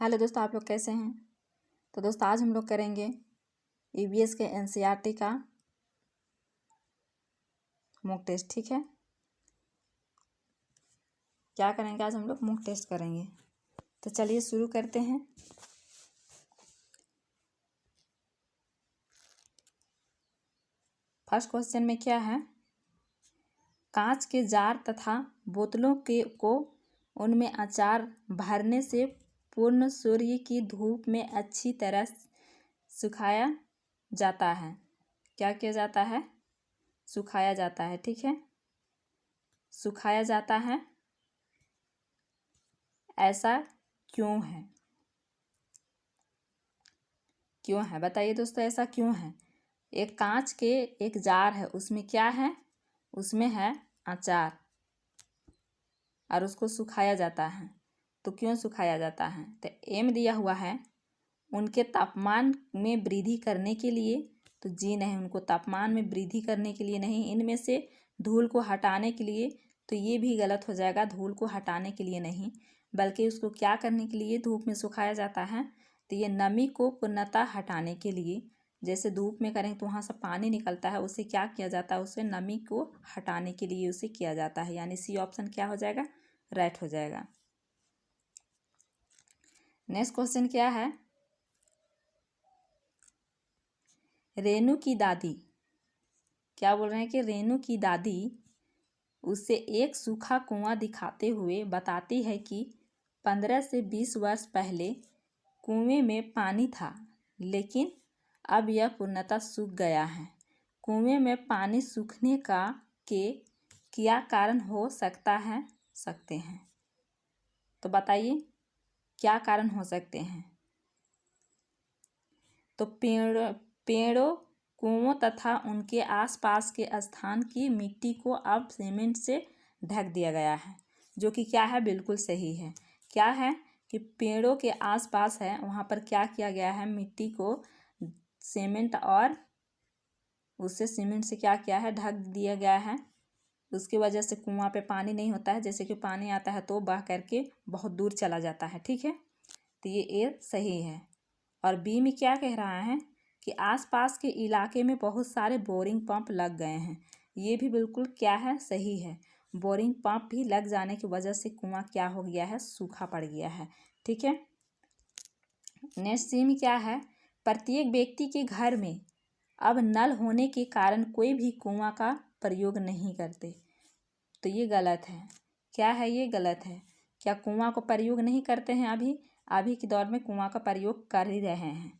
Hello दोस्तों, आप लोग कैसे हैं। तो दोस्तों आज हम लोग करेंगे ईवीएस के एनसीईआरटी का मॉक टेस्ट। ठीक है, क्या करेंगे आज हम लोग मॉक टेस्ट करेंगे। तो चलिए शुरू करते हैं। फर्स्ट क्वेश्चन में क्या है, कांच के जार तथा बोतलों को उनमें अचार भरने से पूर्ण सूर्य की धूप में अच्छी तरह सुखाया जाता है। क्या किया जाता है? सुखाया जाता है। ठीक है, सुखाया जाता है। ऐसा क्यों है? क्यों है बताइए दोस्तों, ऐसा क्यों है? एक कांच के एक जार है, उसमें क्या है? उसमें है अचार और उसको सुखाया जाता है। तो क्यों सुखाया जाता है? तो एम दिया हुआ है उनके तापमान में वृद्धि करने के लिए। तो जी नहीं, उनको तापमान में वृद्धि करने के लिए नहीं, इनमें से धूल को हटाने के लिए। तो ये भी गलत हो जाएगा, धूल को हटाने के लिए नहीं, बल्कि उसको क्या करने के लिए धूप में सुखाया जाता है? तो ये नमी को पूर्णतः हटाने के लिए। जैसे धूप में करें तो वहाँ से पानी निकलता है, उसे क्या किया जाता है? उसे नमी को हटाने के लिए उसे किया जाता है। यानी सी ऑप्शन क्या हो जाएगा? राइट हो जाएगा। नेक्स्ट क्वेश्चन क्या है, रेनू की दादी, क्या बोल रहे हैं कि रेनू की दादी उसे एक सूखा कुआं दिखाते हुए बताती है कि 15 से 20 वर्ष पहले कुएं में पानी था, लेकिन अब यह पूर्णतः सूख गया है। कुएं में पानी सूखने का क्या कारण हो सकता है? सकते हैं। तो बताइए क्या कारण हो सकते हैं? तो पेड़ों, कुओं तथा उनके आसपास के स्थान की मिट्टी को अब सीमेंट से ढक दिया गया है, जो कि क्या है? बिल्कुल सही है। क्या है कि पेड़ों के आसपास है, वहाँ पर क्या किया गया है? मिट्टी को सीमेंट और उससे सीमेंट से क्या किया है? ढक दिया गया है। उसकी वजह से कुआं पे पानी नहीं होता है, जैसे कि पानी आता है तो बह करके बहुत दूर चला जाता है। ठीक है, तो ये ए सही है। और बी में क्या कह रहा है कि आसपास के इलाके में बहुत सारे बोरिंग पंप लग गए हैं। ये भी बिल्कुल क्या है? सही है। बोरिंग पंप भी लग जाने की वजह से कुआं क्या हो गया है? सूखा पड़ गया है। ठीक है, नेक्स्ट सी में क्या है, प्रत्येक व्यक्ति के घर में अब नल होने के कारण कोई भी कुआं का प्रयोग नहीं करते। तो ये गलत है। क्या है? ये गलत है। क्या कुआं को प्रयोग नहीं करते हैं? अभी के दौर में कुआं का प्रयोग कर ही रहे हैं।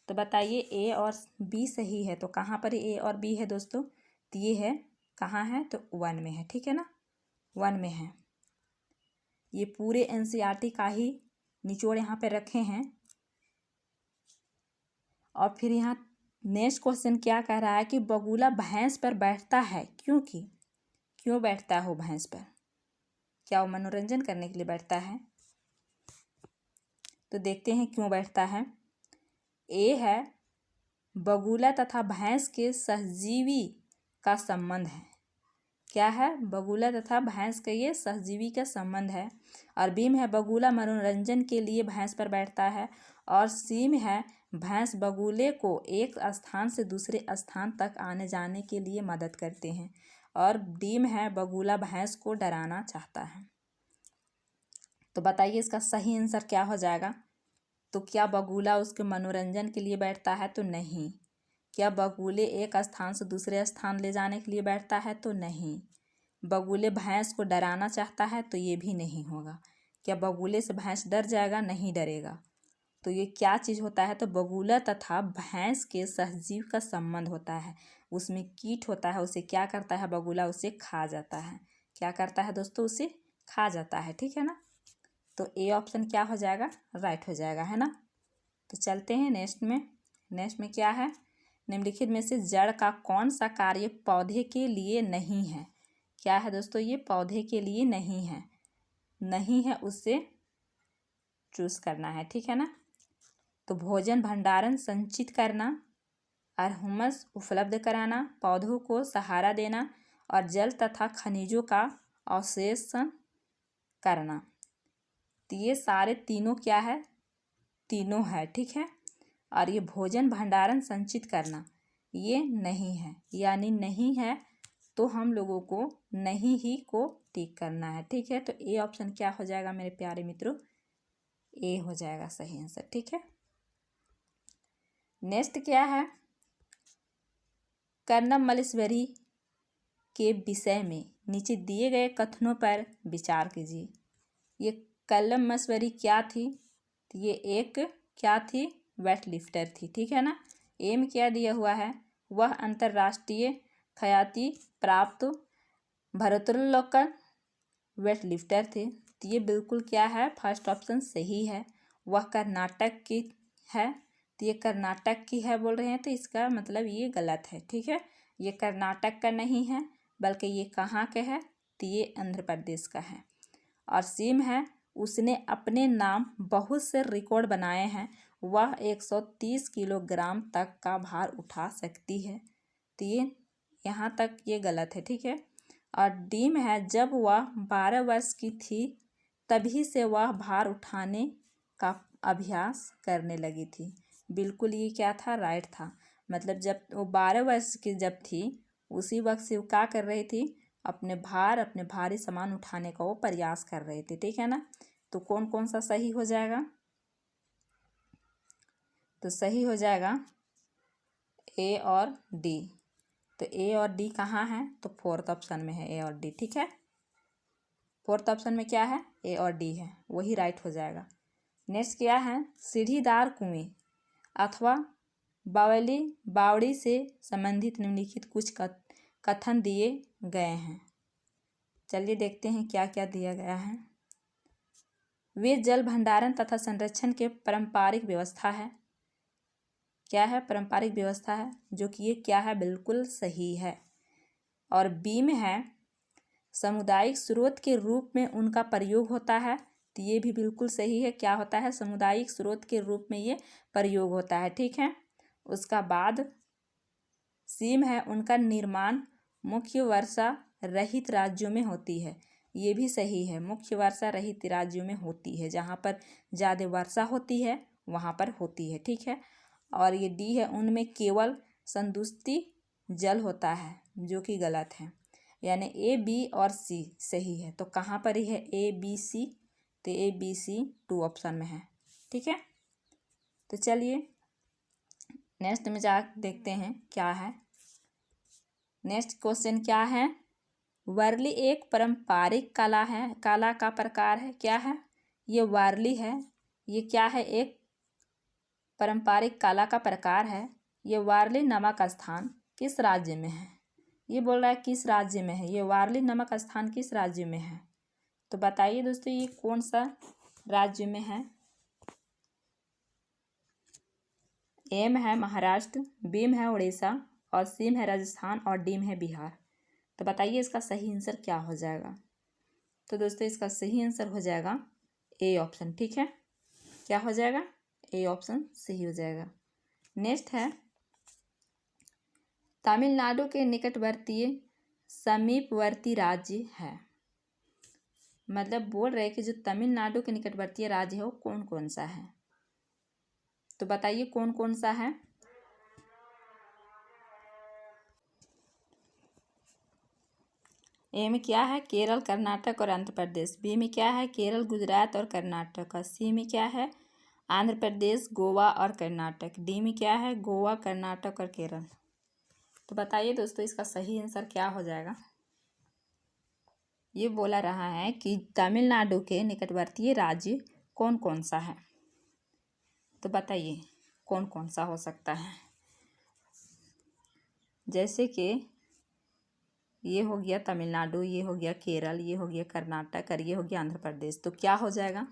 तो बताइए ए और बी सही है। तो कहाँ पर ए और बी है दोस्तों? तो ये है, कहाँ है? तो 1 में है। ठीक है ना, 1 में है। ये पूरे एनसीईआरटी का ही निचोड़ यहाँ पे रखे हैं। और फिर यहाँ नेक्स्ट क्वेश्चन क्या कह रहा है कि बगुला भैंस पर बैठता है, क्यों बैठता है वो भैंस पर? क्या वो मनोरंजन करने के लिए बैठता है? तो देखते हैं क्यों बैठता है। ए है, बगुला तथा भैंस के सहजीवी का संबंध है। क्या है? बगुला तथा भैंस का ये सहजीवी का संबंध है। और बी में है, बगुला मनोरंजन के लिए भैंस पर बैठता है। और सी में है, भैंस बगुले को एक स्थान से दूसरे स्थान तक आने जाने के लिए मदद करते हैं। और डी में है, बगुला भैंस को डराना चाहता है। तो बताइए इसका सही आंसर क्या हो जाएगा? तो क्या बगुला उसके मनोरंजन के लिए बैठता है? तो नहीं। क्या बगुले एक स्थान से दूसरे स्थान ले जाने के लिए बैठता है? तो नहीं। बगुले भैंस को डराना चाहता है? तो ये भी नहीं होगा। क्या बगुले से भैंस डर जाएगा? नहीं डरेगा। तो ये क्या चीज़ होता है? तो बगुला तथा भैंस के सहजीव का संबंध होता है। उसमें कीट होता है, उसे क्या करता है? बगुला उसे खा जाता है। क्या करता है दोस्तों? उसे खा जाता है। ठीक है ना, तो ए ऑप्शन क्या हो जाएगा? राइट हो जाएगा, है ना। तो चलते हैं नेक्स्ट में क्या है, निम्नलिखित में से जड़ का कौन सा कार्य पौधे के लिए नहीं है? क्या है दोस्तों? ये पौधे के लिए नहीं है, उससे चूज करना है। ठीक है ना, तो भोजन भंडारण संचित करना और ह्यूमस उपलब्ध कराना, पौधों को सहारा देना और जल तथा खनिजों का अवशोषण करना। तो ये सारे तीनों क्या है? तीनों है, ठीक है। और ये भोजन भंडारण संचित करना ये नहीं है, यानी नहीं है तो हम लोगों को नहीं ही को टिक करना है, ठीक है। तो ए ऑप्शन क्या हो जाएगा मेरे प्यारे मित्रों, ए हो जाएगा सही आंसर, ठीक है। नेक्स्ट क्या है, कर्णम मल्लेश्वरी के विषय में नीचे दिए गए कथनों पर विचार कीजिए। ये कर्णम मल्लेश्वरी क्या थी, तो ये एक क्या थी, वेट लिफ्टर थी, ठीक है ना। एम क्या दिया हुआ है, वह अंतर्राष्ट्रीय ख्याति प्राप्त भारोत्तोलन वेट लिफ्टर थे। तो ये बिल्कुल क्या है, फर्स्ट ऑप्शन सही है। वह कर्नाटक की है, तो ये कर्नाटक की है बोल रहे हैं, तो इसका मतलब ये गलत है, ठीक है। ये कर्नाटक का नहीं है बल्कि ये कहाँ का है, तो ये आंध्र प्रदेश का है। और सीम है, उसने अपने नाम बहुत से रिकॉर्ड बनाए हैं, वह 130 किलोग्राम तक का भार उठा सकती है, तो ये यहाँ तक ये गलत है, ठीक है। और डीम है, जब वह 12 वर्ष की थी तभी से वह भार उठाने का अभ्यास करने लगी थी। बिल्कुल ये क्या था, राइट था। मतलब जब वो 12 वर्ष की जब थी उसी वक्त से वो क्या कर रही थी, अपने भारी सामान उठाने का वो प्रयास कर रहे थे, ठीक है ना। तो कौन कौन सा सही हो जाएगा, तो सही हो जाएगा ए और डी। तो ए और डी कहाँ है, तो फोर्थ ऑप्शन में है ए और डी, ठीक है। फोर्थ ऑप्शन में क्या है, ए और डी है, वही राइट हो जाएगा। नेक्स्ट क्या है, सीढ़ीदार कुएं अथवा बावड़ी से संबंधित निम्नलिखित कुछ कथन दिए गए हैं। चलिए देखते हैं क्या क्या दिया गया है। वे जल भंडारण तथा संरक्षण के पारंपरिक व्यवस्था है, क्या है, पारंपरिक व्यवस्था है, जो कि ये क्या है, बिल्कुल सही है। और बी में है, सामुदायिक स्रोत के रूप में उनका प्रयोग होता है, तो ये भी बिल्कुल सही है, क्या होता है, सामुदायिक स्रोत के रूप में ये प्रयोग होता है, ठीक है। उसका बाद सीम है, उनका निर्माण मुख्य वर्षा रहित राज्यों में होती है, ये भी सही है, मुख्य वर्षा रहित राज्यों में होती है, जहाँ पर ज़्यादा वर्षा होती है वहाँ पर होती है, ठीक है। और ये डी है, उनमें केवल संदुष्टि जल होता है, जो कि गलत है, यानी ए बी और सी सही है। तो कहाँ पर ही है ए बी सी, तो ए बी सी 2 ऑप्शन में है, ठीक है। तो चलिए नेक्स्ट में जा देखते हैं क्या है। नेक्स्ट क्वेश्चन क्या है, वारली एक पारंपरिक कला का प्रकार है, क्या है, ये वारली है, ये क्या है, एक पारंपरिक कला का प्रकार है। ये वारली नामक स्थान किस राज्य में है, ये बोल रहा है किस राज्य में है, ये वारली नामक स्थान किस राज्य में है, तो बताइए दोस्तों ये कौन सा राज्य में है। एम है महाराष्ट्र, बी में है उड़ीसा, और सी में है राजस्थान, और डी में है बिहार। तो बताइए इसका सही आंसर क्या हो जाएगा। तो दोस्तों इसका सही आंसर हो जाएगा ए ऑप्शन, ठीक है। क्या हो जाएगा, ए ऑप्शन सही हो जाएगा। नेक्स्ट है, तमिलनाडु के निकटवर्ती समीपवर्ती राज्य है, मतलब बोल रहे कि जो तमिलनाडु के निकटवर्ती राज्य है वो कौन कौन सा है, तो बताइए कौन कौन सा है। ए में क्या है, केरल, कर्नाटक और आंध्र प्रदेश। बी में क्या है, केरल, गुजरात और कर्नाटक। और सी में क्या है, आंध्र प्रदेश, गोवा और कर्नाटक। डी में क्या है, गोवा, कर्नाटक और केरल। तो बताइए दोस्तों इसका सही आंसर क्या हो जाएगा। ये बोला रहा है कि तमिलनाडु के निकटवर्ती राज्य कौन कौन सा है, तो बताइए कौन कौन सा हो सकता है। जैसे कि ये हो गया तमिलनाडु, ये हो गया केरल, ये हो गया कर्नाटक और ये हो गया आंध्र प्रदेश। तो क्या हो जाएगा,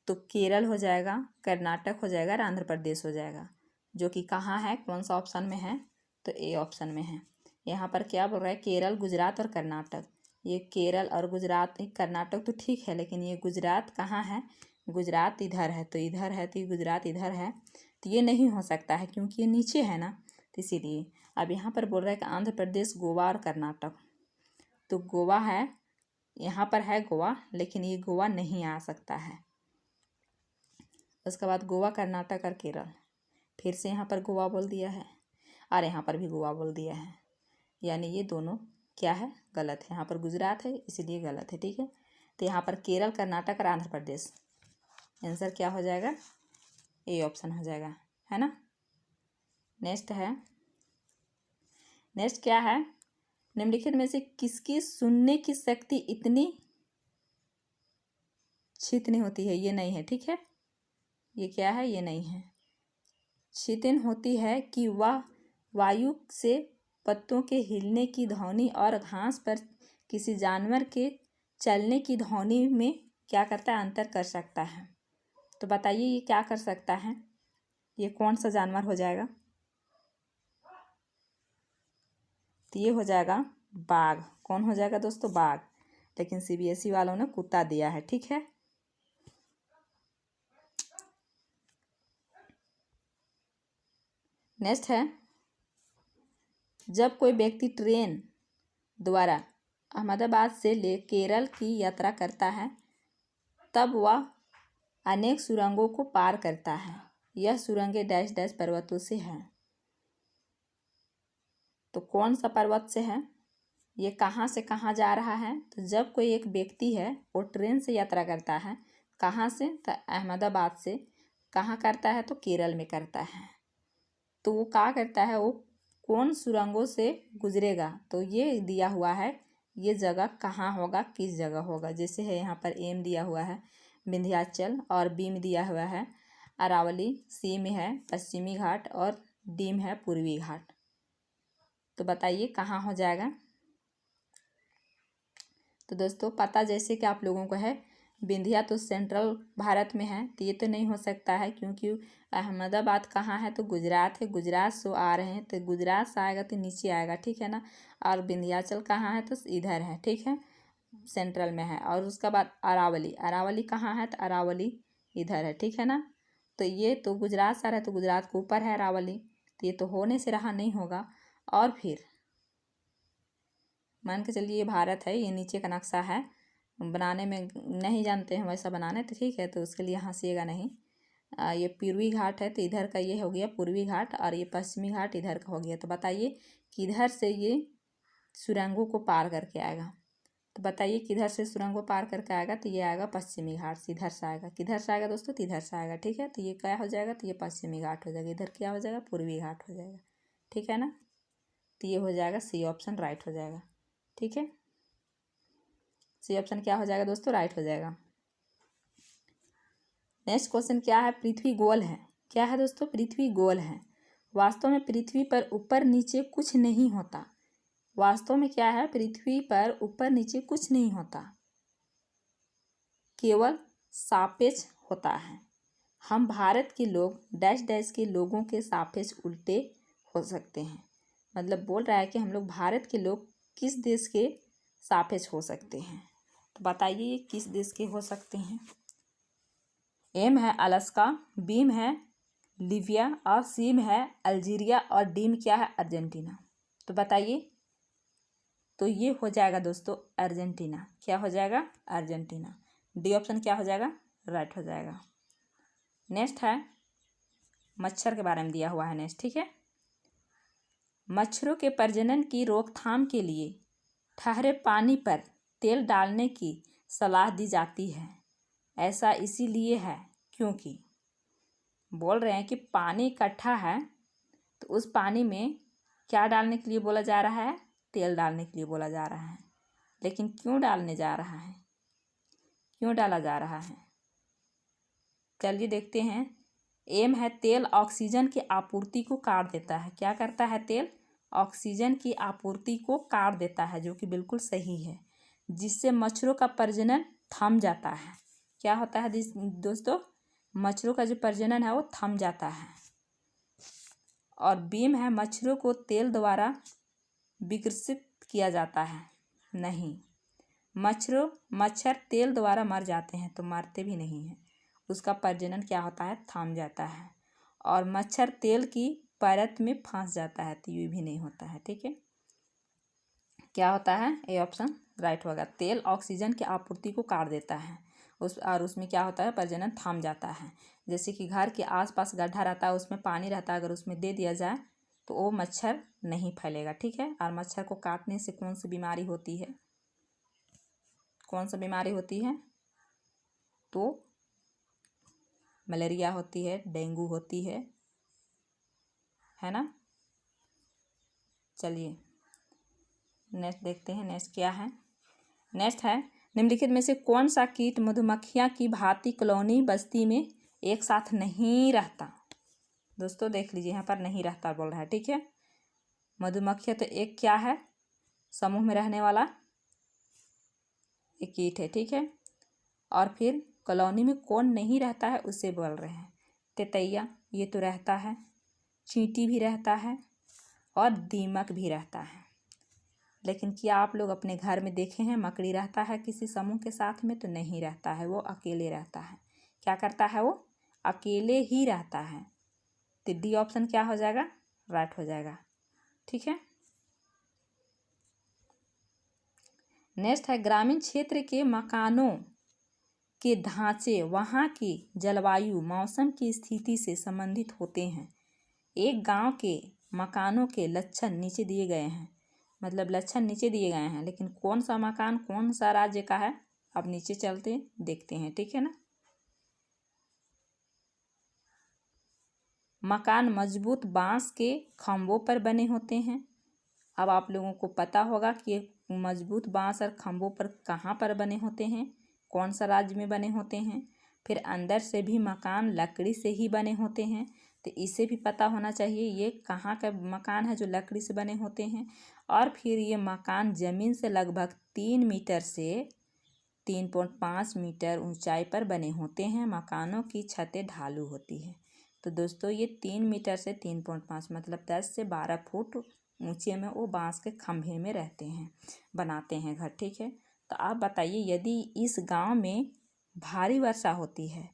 तो केरल हो जाएगा, कर्नाटक हो जाएगा और आंध्र प्रदेश हो जाएगा, जो कि कहाँ है, कौन सा ऑप्शन में है, तो ए ऑप्शन में है। यहाँ पर क्या बोल रहा है, केरल, गुजरात और कर्नाटक। ये केरल और गुजरात, कर्नाटक तो ठीक है, लेकिन ये गुजरात कहाँ है, गुजरात इधर है, तो इधर है, तो ये गुजरात इधर है, तो ये नहीं हो सकता है क्योंकि ये नीचे है ना, तो इसीलिए। अब यहाँ पर बोल रहा है कि आंध्र प्रदेश, गोवा और कर्नाटक। तो गोवा है, यहाँ पर है गोवा, लेकिन ये गोवा नहीं आ सकता है। उसके बाद गोवा, कर्नाटक और केरल। फिर से यहाँ पर गोवा बोल दिया है और यहाँ पर भी गोवा बोल दिया है, यानी ये दोनों क्या है, गलत है। यहाँ पर गुजरात है इसलिए गलत है, ठीक है। तो यहाँ पर केरल, कर्नाटक और आंध्र प्रदेश। आंसर क्या हो जाएगा, ए ऑप्शन हो जाएगा, है ना। नेक्स्ट क्या है, निम्नलिखित में से किसकी सुनने की शक्ति इतनी क्षीण होती है, ये नहीं है, ठीक है। ये क्या है, ये नहीं है। क्षीण होती है कि वह वायु से पत्तों के हिलने की ध्वनि और घास पर किसी जानवर के चलने की ध्वनि में क्या करता है, अंतर कर सकता है। तो बताइए ये क्या कर सकता है, ये कौन सा जानवर हो जाएगा। तो ये हो जाएगा बाघ। कौन हो जाएगा दोस्तों, बाघ। लेकिन सीबीएसई वालों ने कुत्ता दिया है, ठीक है। नेक्स्ट है, जब कोई व्यक्ति ट्रेन द्वारा अहमदाबाद से ले केरल की यात्रा करता है तब वह अनेक सुरंगों को पार करता है। यह सुरंगें डैश डैश पर्वतों से हैं। तो कौन सा पर्वत से है, ये कहाँ से कहाँ जा रहा है। तो जब कोई एक व्यक्ति है वो ट्रेन से यात्रा करता है, कहाँ से, तो अहमदाबाद से। कहाँ करता है, तो केरल में करता है। तो वो क्या करता है, वो कौन सुरंगों से गुजरेगा। तो ये दिया हुआ है, ये जगह कहाँ होगा, किस जगह होगा। जैसे है यहाँ पर एम दिया हुआ है विंध्याचल, और बी में दिया हुआ है अरावली, सी में है पश्चिमी घाट और डी में है पूर्वी घाट। तो बताइए कहाँ हो जाएगा। तो दोस्तों पता जैसे कि आप लोगों को है, विंध्या तो सेंट्रल भारत में है, तो ये तो नहीं हो सकता है क्योंकि अहमदाबाद कहाँ है, तो गुजरात है। गुजरात से आ रहे हैं तो गुजरात से आएगा तो नीचे आएगा, ठीक है ना। और विंध्याचल कहाँ है, तो इधर है, ठीक है, सेंट्रल में है। और उसके बाद अरावली कहाँ है, तो अरावली इधर है, ठीक है ना। तो ये तो गुजरात से आ रहा है तो गुजरात के ऊपर है अरावली, तो ये तो होने से रहा नहीं होगा। और फिर मान के चलिए ये भारत है, ये नीचे का नक्शा है, बनाने में नहीं जानते हैं वैसा बनाने, तो ठीक है, तो उसके लिए हंसीएगा नहीं। ये पूर्वी घाट है तो इधर का ये हो गया पूर्वी घाट, और ये पश्चिमी घाट इधर का हो गया। तो बताइए किधर से ये सुरंगों को पार करके आएगा। तो बताइए किधर से सुरंगों पार करके आएगा। तो ये आएगा पश्चिमी घाट से, इधर से आएगा। किधर से आएगा दोस्तों, तो इधर से आएगा, ठीक है। तो ये क्या हो जाएगा, तो ये पश्चिमी घाट हो जाएगा। इधर क्या हो जाएगा, पूर्वी घाट हो जाएगा, ठीक है ना। तो ये हो जाएगा सी ऑप्शन राइट हो जाएगा, ठीक है। सी ऑप्शन क्या हो जाएगा दोस्तों, राइट हो जाएगा। नेक्स्ट क्वेश्चन क्या है, पृथ्वी गोल है। क्या है दोस्तों, पृथ्वी गोल है। वास्तव में पृथ्वी पर ऊपर नीचे कुछ नहीं होता। वास्तव में क्या है, पृथ्वी पर ऊपर नीचे कुछ नहीं होता, केवल सापेक्ष होता है। हम भारत के लोग डैश डैश के लोगों के सापेक्ष उल्टे हो सकते हैं। मतलब बोल रहा है कि हम लोग भारत के लोग किस देश के सापेक्ष हो सकते हैं। तो बताइए ये किस देश के हो सकते हैं। एम है अलास्का, बी में है लीबिया और सी में है अल्जीरिया और डी में क्या है, अर्जेंटीना। तो बताइए, तो ये हो जाएगा दोस्तों अर्जेंटीना। क्या हो जाएगा, अर्जेंटीना। डी ऑप्शन क्या हो जाएगा, राइट हो जाएगा। नेक्स्ट है मच्छर के बारे में दिया हुआ है नेक्स्ट, ठीक है। मच्छरों के प्रजनन की रोकथाम के लिए ठहरे पानी पर तेल डालने की सलाह दी जाती है। ऐसा इसीलिए है क्योंकि बोल रहे हैं कि पानी इकट्ठा है तो उस पानी में क्या डालने के लिए बोला जा रहा है, तेल डालने के लिए बोला जा रहा है। लेकिन क्यों डालने जा रहा है, क्यों डाला जा रहा है, चलिए देखते हैं। एम है तेल ऑक्सीजन की आपूर्ति को काट देता है। क्या करता है, तेल ऑक्सीजन की आपूर्ति को काट देता है, जो कि बिल्कुल सही है, जिससे मच्छरों का प्रजनन थम जाता है। क्या होता है दोस्तों, मच्छरों का जो प्रजनन है वो थम जाता है। और बीम है मच्छरों को तेल द्वारा विकसित किया जाता है। नहीं, मच्छर तेल द्वारा मर जाते हैं, तो मरते भी नहीं हैं, उसका प्रजनन क्या होता है, थम जाता है। और मच्छर तेल की परत में फंस जाता है, तो ये भी नहीं होता है, ठीक है। क्या होता है, ए ऑप्शन राइट होगा। तेल ऑक्सीजन की आपूर्ति को काट देता है, और उसमें क्या होता है, प्रजनन थम जाता है। जैसे कि घर के आसपास गड्ढा रहता है, उसमें पानी रहता है, अगर उसमें दे दिया जाए तो वो मच्छर नहीं फैलेगा, ठीक है। और मच्छर को काटने से कौन सी बीमारी होती है, कौन सी बीमारी होती है, तो मलेरिया होती है, डेंगू होती है ना। चलिए नेक्स्ट देखते हैं, नेक्स्ट क्या है। नेक्स्ट है, निम्नलिखित में से कौन सा कीट मधुमक्खियाँ की भांति कॉलोनी बस्ती में एक साथ नहीं रहता। दोस्तों देख लीजिए, यहाँ पर नहीं रहता बोल रहा है, ठीक है। मधुमक्खियाँ तो एक क्या है, समूह में रहने वाला एक कीट है, ठीक है। और फिर कॉलोनी में कौन नहीं रहता है उसे बोल रहे हैं। तितैया ये तो रहता है, चींटी भी रहता है और दीमक भी रहता है। लेकिन क्या आप लोग अपने घर में देखे हैं मकड़ी रहता है किसी समूह के साथ में? तो नहीं रहता है, वो अकेले रहता है। क्या करता है, वो अकेले ही रहता है। तो डी ऑप्शन क्या हो जाएगा, राइट हो जाएगा, ठीक है। नेक्स्ट है, ग्रामीण क्षेत्र के मकानों के ढांचे वहाँ की जलवायु मौसम की स्थिति से संबंधित होते हैं। एक गांव के मकानों के लक्षण नीचे दिए गए हैं, मतलब लक्षण नीचे दिए गए हैं, लेकिन कौन सा मकान कौन सा राज्य का है, अब नीचे चलते देखते हैं, ठीक है ना। मकान मजबूत बांस के खंभों पर बने होते हैं। अब आप लोगों को पता होगा कि मजबूत बांस और खंभों पर कहाँ पर बने होते हैं, कौन सा राज्य में बने होते हैं। फिर अंदर से भी मकान लकड़ी से ही बने होते हैं, तो इसे भी पता होना चाहिए ये कहाँ का मकान है जो लकड़ी से बने होते हैं। और फिर ये मकान ज़मीन से लगभग 3 मीटर से 3.5 मीटर ऊंचाई पर बने होते हैं। मकानों की छतें ढालू होती है। तो दोस्तों ये 3 मीटर से 3.5 मतलब 10 से 12 फुट ऊंचे में वो बांस के खंभे में रहते हैं, बनाते हैं घर, ठीक है। तो आप बताइए, यदि इस गांव में भारी वर्षा होती है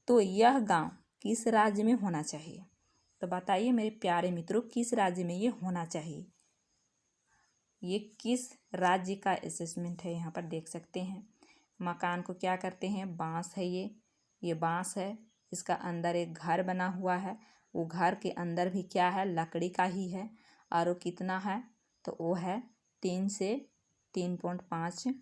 तो यह गांव किस राज्य में होना चाहिए? तो बताइए मेरे प्यारे मित्रों, किस राज्य में ये होना चाहिए? ये किस राज्य का असेसमेंट है, यहाँ पर देख सकते हैं। मकान को क्या करते हैं, बांस है ये बांस है, इसका अंदर एक घर बना हुआ है, वो घर के अंदर भी क्या है, लकड़ी का ही है। और वो कितना है, तो वो है 3 से 3.5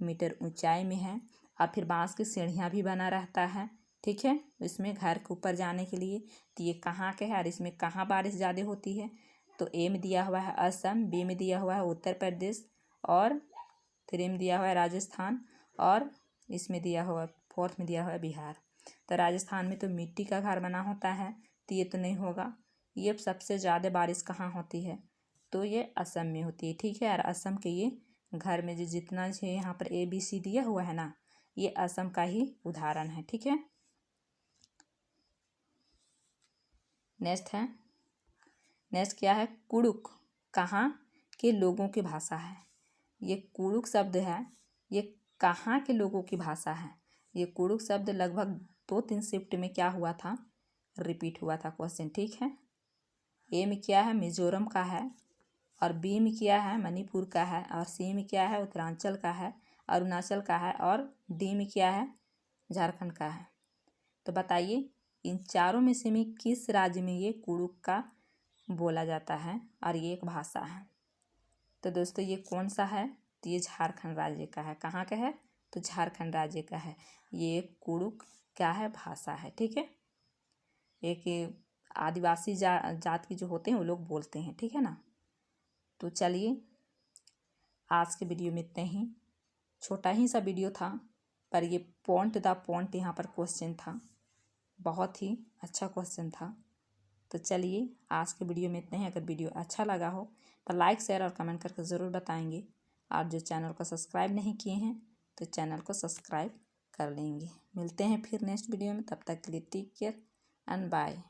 मीटर ऊंचाई में है। और फिर बांस की सीढ़ियाँ भी बना रहता है, ठीक है, इसमें घर के ऊपर जाने के लिए। तो ये कहाँ के है और इसमें कहाँ बारिश ज़्यादा होती है? तो ए में दिया हुआ है असम, बी में दिया हुआ है उत्तर प्रदेश, और 3 में दिया हुआ है राजस्थान, और इसमें दिया हुआ 4th में दिया हुआ है बिहार। तो राजस्थान में तो मिट्टी का घर बना होता है, तो ये तो नहीं होगा। ये सबसे ज़्यादा बारिश कहाँ होती है? तो ये असम में होती है, ठीक है। और असम के ये घर में जो जितना है यहाँ पर ABC दिया हुआ है ना, ये असम का ही उदाहरण है, ठीक है। नेक्स्ट क्या है, कुड़ुक कहाँ के लोगों की भाषा है? ये कुड़ुक शब्द है, ये कहाँ के लोगों की भाषा है? ये कुड़ुक शब्द लगभग 2-3 शिफ्ट में क्या हुआ था, रिपीट हुआ था क्वेश्चन, ठीक है। ए में क्या है, मिजोरम का है, और बी में क्या है, मणिपुर का है, और सी में क्या है, उत्तरांचल का है, अरुणाचल का है, और डी में क्या है, झारखंड का है। तो बताइए इन चारों में से किस राज्य में ये कुड़ुक का बोला जाता है और ये एक भाषा है? तो दोस्तों ये कौन सा है, तो ये झारखंड राज्य का है। कहाँ का है, तो झारखंड राज्य का है। ये कुड़ुक क्या है, भाषा है, ठीक है। एक आदिवासी जात की जो होते हैं वो लोग बोलते हैं, ठीक है ना। तो चलिए आज के वीडियो में इतना ही, छोटा ही सा वीडियो था, पर ये पॉइंट यहाँ पर क्वेश्चन था, बहुत ही अच्छा क्वेश्चन था। तो चलिए आज के वीडियो में इतना ही। अगर वीडियो अच्छा लगा हो तो लाइक शेयर और कमेंट करके ज़रूर बताएंगे। आप जो चैनल को सब्सक्राइब नहीं किए हैं तो चैनल को सब्सक्राइब कर लेंगे। मिलते हैं फिर नेक्स्ट वीडियो में, तब तक के लिए टेक केयर एंड बाय।